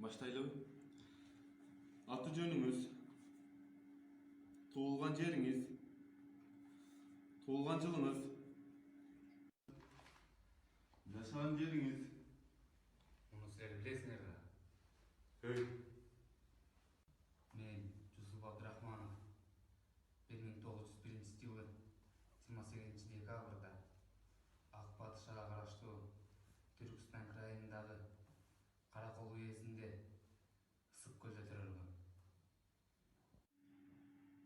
Баштайлы. Аты жөнүңүз, туулган жериңиз, туулган жылыңыз, жашаган жериңиз. Муну силер билесиңер да. Мен Жусуп Абдрахманов 1901-жылы 28-декабрда Ак Батыш ага караштуу Түркүстан крайындагы Каракол уездинде Ысык көлдө төрөлгөм.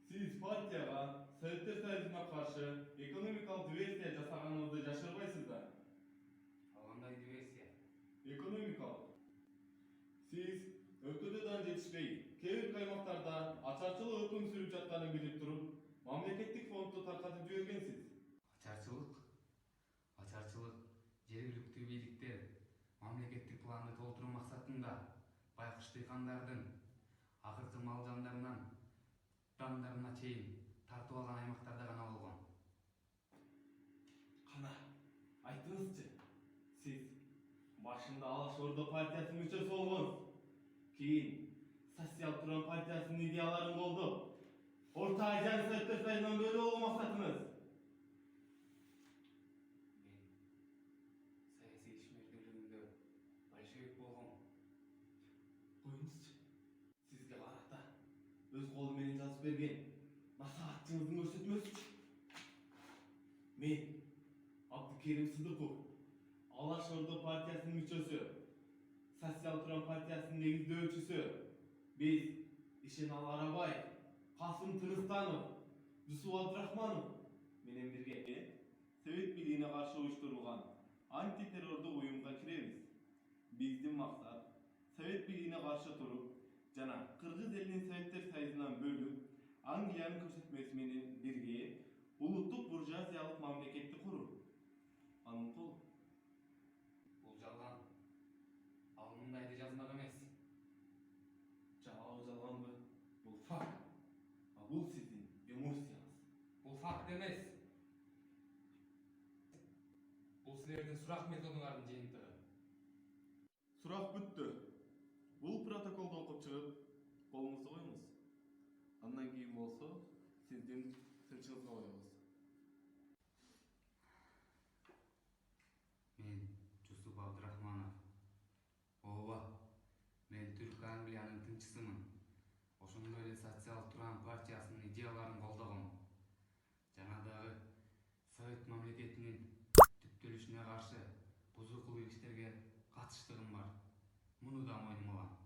Сиз партияга, Советтер Союзуна каршы экономикалык диверсия жасаганыңызды жашырбайсыздар. Ал кандай диверсия? Экономикалык. Сиз өлкөдө дан жетишпей, кээ бир аймактарда ачарчылык өкүм сүрүп жатканын билип туруп, мамлекеттик фондду таркатып жибергенсиз. Ачарчылык жергиликтүү бийликтер мамлекеттик планды толтуруу максатында байкуш дыйкандардын акыркы мал жандарынан дандарына чейин тартып алган аймактарда гана болгон. Кана, айтыңызчы, сиз башында Алаш Ордо партиясынын мүчөсү болгонсуз. Кийин Социал-Туран партиясынын идеяларын колдоп, Орто Азияны Советтер Союзунан бөлүп алуу максатыңыз. Мен саясий ишмердүүлүгүндө большевик болгом. Коюңузчу, сизге карата өз колу менен жазып берген насаатчыңыздын көрсөтмөсүчү. Мен Абдыкерим Сыдыков, Алаш Ордо партиясынын мүчөсү, Социал-Туран партиясынын негиздөөчүсү. Биз Ишеналы Арабаев, Касым Тырыстанов, Жусуп Абдрахманов менен бирге Совет бийлигине каршы уюштурулган антитеррордук уюмга киребиз. Биздин максат Совет бийлигине каршы туруп жана Кыргыз элин Советтер Союзунан бөлүп, Англиянын көрсөтмөсү менен бирге улуттук буржуазиялык мамлекетти куруу. Анын колу. Бул жалган. Ал мындайды жазмак эмес. Жабагы жалганбы? Бул факт. А бул сиздин эмоцияңыз. Бул факт эмес. Бул силердин сурак методуңардын жыйынтыгы. Сурак бүттү. Бул протоколду окуп чыгып, колуңузду коюңуз. Андан кийин болсо, сиздин тынчыңызга коебуз. Мен Жусуп Абдрахманов. Ооба, мен Түрк Англиянын тынчысымын. Ошондой эле Социал-Туран партиясынын идеяларын колдогом. Жана дагы Совет мамлекетинин түптөлүшүнө каршы бузукулуу иштерге катыштыгым бар. Муну да мойнума алам.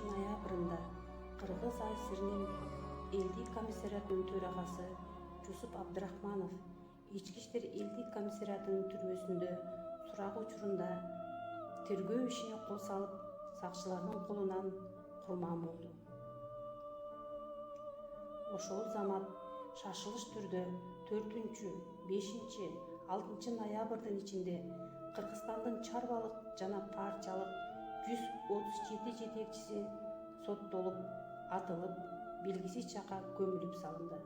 Ноябрында Кыргыз АСРнин Элдик комиссариатынын төрагасы Жусуп Абдрахманов Ички иштер элдик комиссариатынын түрмөсүндө сурак учурунда тергөө ишине кол салып, сакчылардын колунан курман болду. Ошол замат шашылыш түрдө 4-5, 6 ноябрдын ичинде Кыргызстандын чарбалык жана партиялык 137 жетекчиси соттолуп, атылып, белгисиз жакка көмүлүп салынды.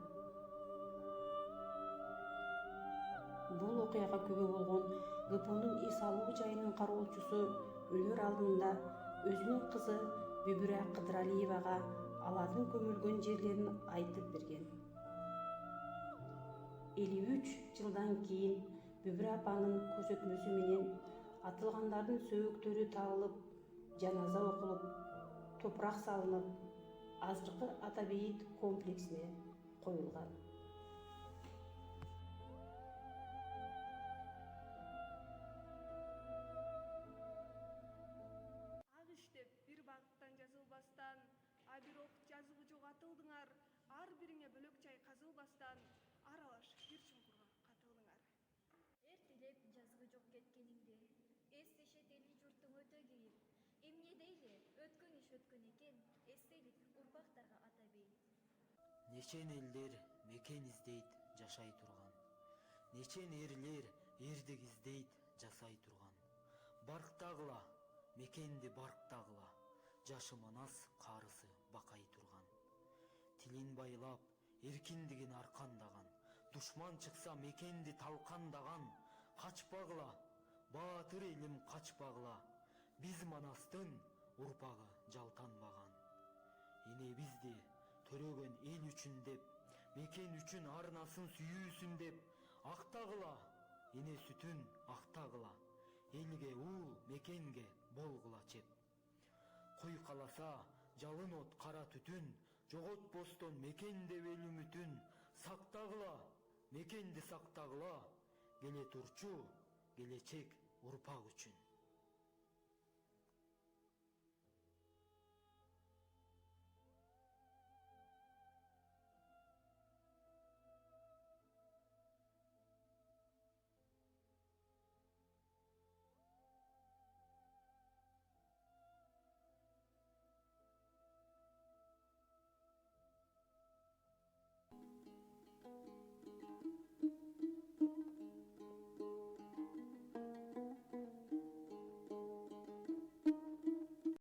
Бул окуяга күбө болгон ГПУнун эс алуу жайынын кароочусу өлөр алдында өзүнүн кызы Бүбүрә Кыдыралиевага алардын көмүлгөн жерлерин айтып берген. 53 жылдан кийин Бүбүрө апанын көрсөтмөсү менен атылгандардын сөөктөрү табылып, жаназа окулуп, топурак салынып, азыркы ата бейит комплексине коюлган. Ак иш деп бир багыттан жазылбастан, а бирок жазыгы жок атылдыңар, ар бириңе бөлөк чай казылбастан, аралаш бир чуңкурга катылдыңар. Эртелеп жазгы жок кеткениңди эстешет эли журтуң өтө кейип. Эмне дейли, өткөн иш өткөн экен, эстелик урпактарга ата бейит. Нечен элдер мекен издейт жашай турган. Нечен эрлер эрдик издейт жасай турган. Барктагыла, мекенди барктагыла, жашымын аз карысы бакай турган. Тилин байлап, эркиндигин аркандаган, душман чыкса мекенди талкандаган. Качпагыла, баатыр элим качпагыла, биз Манастын урпагы жалтанбаган. Эне бизди төрөгөн эл үчүн деп, мекен үчүн арнасын сүйүүсүн деп, актагыла, эне сүтүн актагыла, элге уул, мекенге болгула чеп. Куй каласа, жалын от кара түтүн, жоготпостон мекенде өлүмүтүн, сактагыла, мекенди сактагыла, келе турчу келечек урпак үчүн.